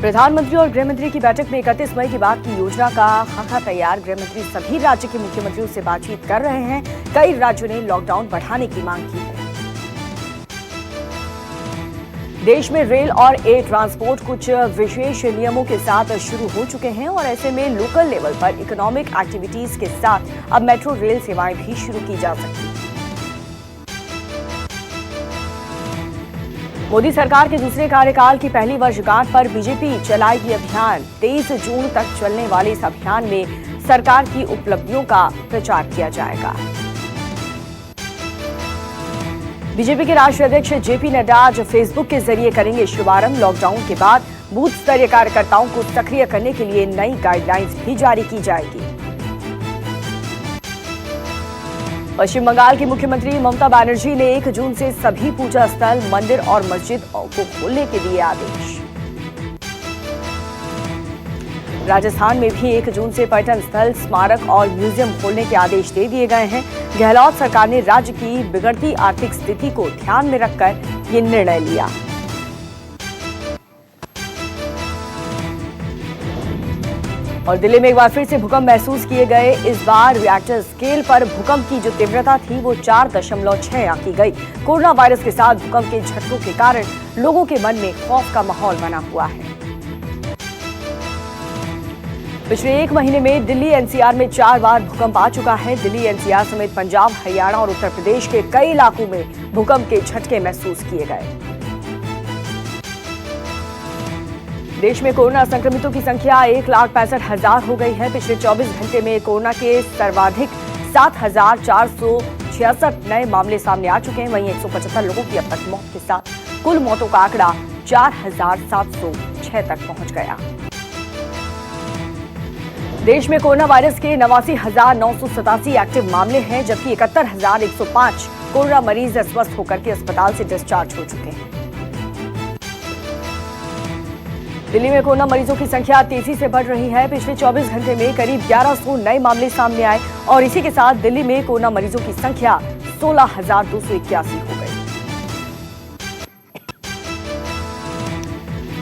प्रधानमंत्री और गृहमंत्री की बैठक में 31 मई की बाद की योजना का खाका तैयार। गृहमंत्री सभी राज्य के मुख्यमंत्रियों से बातचीत कर रहे हैं। कई राज्यों ने लॉकडाउन बढ़ाने की मांग की है। देश में रेल और एयर ट्रांसपोर्ट कुछ विशेष नियमों के साथ शुरू हो चुके हैं और ऐसे में लोकल लेवल पर इकोनॉमिक एक्टिविटीज के साथ अब मेट्रो रेल सेवाएं भी शुरू की जा सकती हैं। मोदी सरकार के दूसरे कार्यकाल की पहली वर्षगांठ पर बीजेपी चलाएगी अभियान। 23 जून तक चलने वाले इस अभियान में सरकार की उपलब्धियों का प्रचार किया जाएगा। बीजेपी के राष्ट्रीय अध्यक्ष जेपी नड्डा आज फेसबुक के जरिए करेंगे शुभारंभ। लॉकडाउन के बाद बूथ स्तरीय कार्यकर्ताओं को सक्रिय करने के लिए नई गाइडलाइंस भी जारी की जाएगी। पश्चिम बंगाल की मुख्यमंत्री ममता बनर्जी ने 1 जून से सभी पूजा स्थल, मंदिर और मस्जिद को खोलने के दिए आदेश। राजस्थान में भी 1 जून से पर्यटन स्थल, स्मारक और म्यूजियम खोलने के आदेश दे दिए गए हैं। गहलोत सरकार ने राज्य की बिगड़ती आर्थिक स्थिति को ध्यान में रखकर ये निर्णय लिया। और दिल्ली में एक बार फिर से भूकंप महसूस किए गए। इस बार रिएक्टर स्केल पर भूकंप की जो तीव्रता थी वो 4.6 आंकी गई। कोरोना वायरस के साथ भूकंप के झटकों के कारण लोगों के मन में खौफ का माहौल बना हुआ है। पिछले 1 महीने में दिल्ली एनसीआर में 4 बार भूकंप आ चुका है। दिल्ली एनसीआर समेत पंजाब, हरियाणा और उत्तर प्रदेश के कई इलाकों में भूकंप के झटके महसूस किए गए। देश में कोरोना संक्रमितों की संख्या 1,65,000 हो गई है। पिछले 24 घंटे में कोरोना के सर्वाधिक 7,466 नए मामले सामने आ चुके हैं। वहीं 175 लोगों की अब तक मौत के साथ कुल मौतों का आंकड़ा 4,706 तक पहुंच गया। देश में कोरोना वायरस के 89,987 एक्टिव मामले हैं, जबकि 71,105 कोरोना मरीज स्वस्थ होकर के अस्पताल से डिस्चार्ज हो चुके हैं। दिल्ली में कोरोना मरीजों की संख्या तेजी से बढ़ रही है। पिछले 24 घंटे में करीब 1100 नए मामले सामने आए और इसी के साथ दिल्ली में कोरोना मरीजों की संख्या 16,281 हो गई।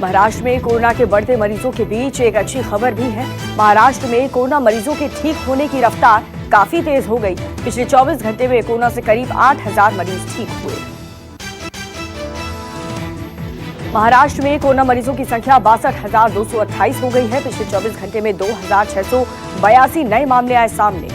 महाराष्ट्र में कोरोना के बढ़ते मरीजों के बीच एक अच्छी खबर भी है। महाराष्ट्र में कोरोना मरीजों के ठीक होने की रफ्तार काफी तेज हो गई। पिछले 24 घंटे में कोरोना से करीब 8,000 मरीज ठीक हुए। महाराष्ट्र में कोरोना मरीजों की संख्या 62,228 हो गई है। पिछले 24 घंटे में 2,682 नए मामले आए सामने।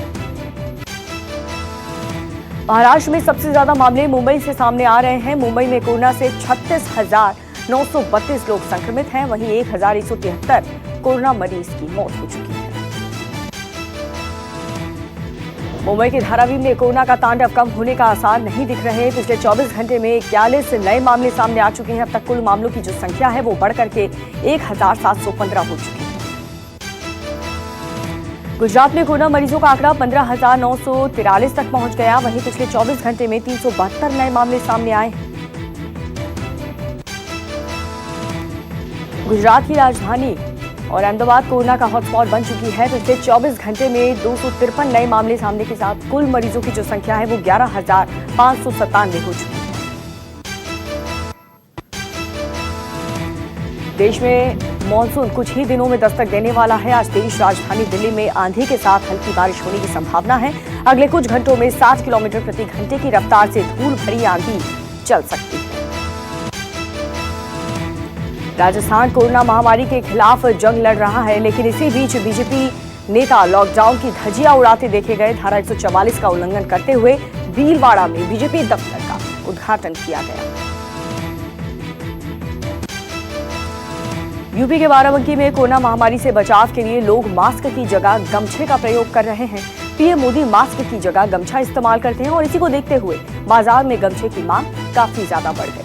महाराष्ट्र में सबसे ज्यादा मामले मुंबई से सामने आ रहे हैं। मुंबई में कोरोना से 36,932 लोग संक्रमित हैं। वहीं 1,173 कोरोना मरीज की मौत हो चुकी है। मुंबई के धारावी में कोरोना का तांडव कम होने का आसार नहीं दिख रहे। पिछले 24 घंटे में 41 नए मामले सामने आ चुके हैं। अब तक कुल मामलों की जो संख्या है वो बढ़कर के 1,715 हो चुकी है। गुजरात में कोरोना मरीजों का आंकड़ा 15,943 तक पहुंच गया। वहीं पिछले 24 घंटे में 372 नए मामले सामने आए हैं। गुजरात की राजधानी और अहमदाबाद कोरोना का हॉटस्पॉट बन चुकी है। पिछले 24 घंटे में 253 नए मामले सामने के साथ कुल मरीजों की जो संख्या है वो 11,597 हो चुकी है। देश में मॉनसून कुछ ही दिनों में दस्तक देने वाला है। आज देश राजधानी दिल्ली में आंधी के साथ हल्की बारिश होने की संभावना है। अगले कुछ घंटों में 60 किलोमीटर प्रति घंटे की रफ्तार से धूल भरी आंधी चल सकती है। राजस्थान कोरोना महामारी के खिलाफ जंग लड़ रहा है, लेकिन इसी बीच बीजेपी नेता लॉकडाउन की धज्जियां उड़ाते देखे गए। धारा 144 का उल्लंघन करते हुए भीलवाड़ा में बीजेपी दफ्तर का उद्घाटन किया गया। यूपी के बाराबंकी में कोरोना महामारी से बचाव के लिए लोग मास्क की जगह गमछे का प्रयोग कर रहे हैं। पीएम मोदी मास्क की जगह गमछा इस्तेमाल करते हैं और इसी को देखते हुए बाजार में गमछे की मांग काफी ज्यादा बढ़ गई।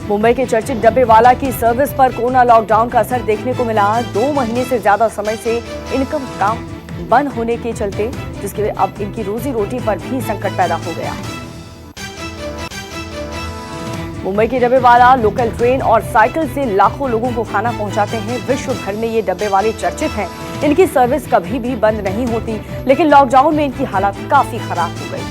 मुंबई के चर्चित डब्बेवाला की सर्विस पर कोरोना लॉकडाउन का असर देखने को मिला। 2 महीने से ज्यादा समय से इनकम काम बंद होने के चलते जिसके अब इनकी रोजी रोटी पर भी संकट पैदा हो गया है। मुंबई के डब्बेवाला लोकल ट्रेन और साइकिल से लाखों लोगों को खाना पहुंचाते हैं। विश्व भर में ये डब्बे वाले चर्चित हैं। इनकी सर्विस कभी भी बंद नहीं होती, लेकिन लॉकडाउन में इनकी हालत काफी खराब हो गई।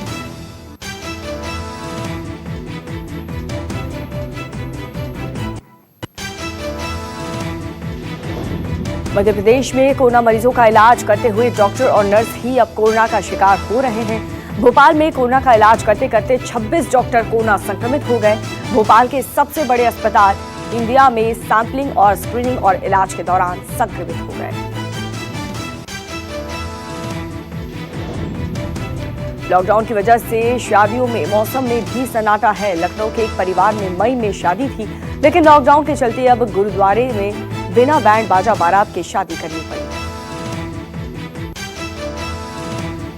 मध्य प्रदेश में कोरोना मरीजों का इलाज करते हुए डॉक्टर और नर्स ही अब कोरोना का शिकार हो रहे हैं। भोपाल में कोरोना का इलाज करते करते 26 डॉक्टर कोरोना संक्रमित हो गए। भोपाल के सबसे बड़े अस्पताल इंडिया में सैंपलिंग और स्क्रीनिंग और इलाज के दौरान संक्रमित हो गए। लॉकडाउन की वजह से शादियों में मौसम में भी सन्नाटा है। लखनऊ के एक परिवार में मई में शादी थी, लेकिन लॉकडाउन के चलते अब गुरुद्वारे में बिना बैंड बाजा बारात की शादी करनी पड़ी।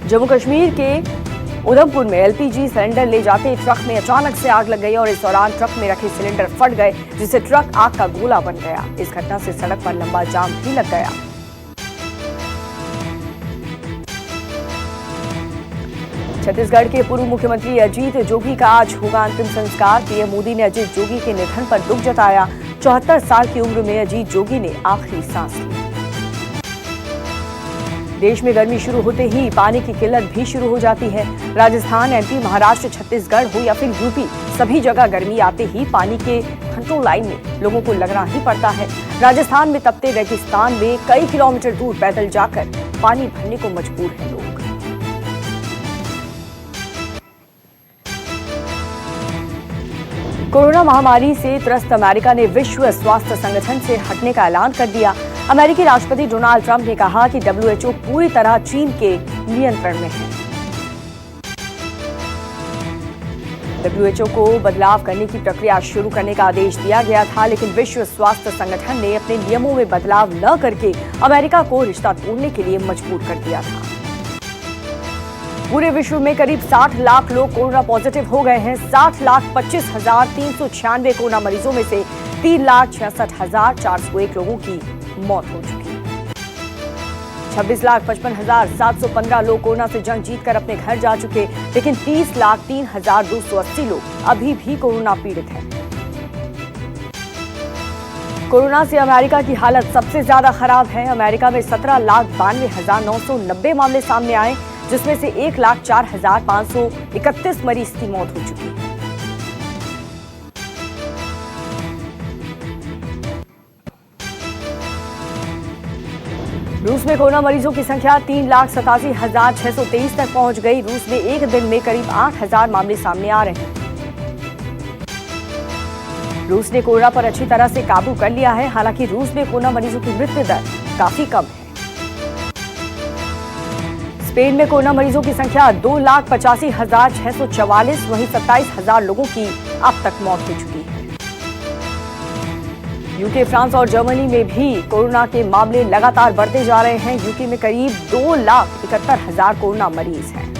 जम्मू कश्मीर के उधमपुर में एलपीजी सिलेंडर ले जाते ट्रक में अचानक से आग लग गई और इस दौरान ट्रक में रखे सिलेंडर फट गए, जिससे ट्रक आग का गोला बन गया। इस घटना से सड़क पर लंबा जाम भी लग गया। छत्तीसगढ़ के पूर्व मुख्यमंत्री अजीत जोगी का आज होगा अंतिम संस्कार। पीएम मोदी ने अजीत जोगी के निधन पर दुख जताया। 74 साल की उम्र में अजीत जोगी ने आखिरी सांस ली। देश में गर्मी शुरू होते ही पानी की किल्लत भी शुरू हो जाती है। राजस्थान, एमपी, महाराष्ट्र, छत्तीसगढ़ हो या फिर यूपी, सभी जगह गर्मी आते ही पानी के घंटों लाइन में लोगों को लगना ही पड़ता है। राजस्थान में तपते रेगिस्तान में कई किलोमीटर दूर पैदल जाकर पानी भरने को मजबूर हैं लोग। कोरोना महामारी से त्रस्त अमेरिका ने विश्व स्वास्थ्य संगठन से हटने का ऐलान कर दिया। अमेरिकी राष्ट्रपति डोनाल्ड ट्रंप ने कहा कि डब्ल्यूएचओ पूरी तरह चीन के नियंत्रण में है। डब्ल्यूएचओ को बदलाव करने की प्रक्रिया शुरू करने का आदेश दिया गया था, लेकिन विश्व स्वास्थ्य संगठन ने अपने नियमों में बदलाव न करके अमेरिका को रिश्ता तोड़ने के लिए मजबूर कर दिया था। पूरे विश्व में करीब 60 लाख लोग कोरोना पॉजिटिव हो गए हैं। 60,25,396 कोरोना मरीजों में से 3,66,401 लोगों की मौत हो चुकी है। 26,55,715 लोग कोरोना से जंग जीतकर अपने घर जा चुके, लेकिन 30,03,280 लोग अभी भी कोरोना पीड़ित हैं। कोरोना से अमेरिका की हालत सबसे ज्यादा खराब है। अमेरिका में 17,92,990 मामले सामने आए, जिसमें से 1,04,531 मरीज की मौत हो चुकी है। रूस में कोरोना मरीजों की संख्या 3,87,623 तक पहुंच गई। रूस में एक दिन में करीब 8,000 मामले सामने आ रहे हैं। रूस ने कोरोना पर अच्छी तरह से काबू कर लिया है। हालांकि रूस में कोरोना मरीजों की मृत्यु दर काफी कम है। स्पेन में कोरोना मरीजों की संख्या 2,85,644, वहीं 27,000 लोगों की अब तक मौत हो चुकी है। यूके, फ्रांस और जर्मनी में भी कोरोना के मामले लगातार बढ़ते जा रहे हैं। यूके में करीब 2,71,000 कोरोना मरीज हैं।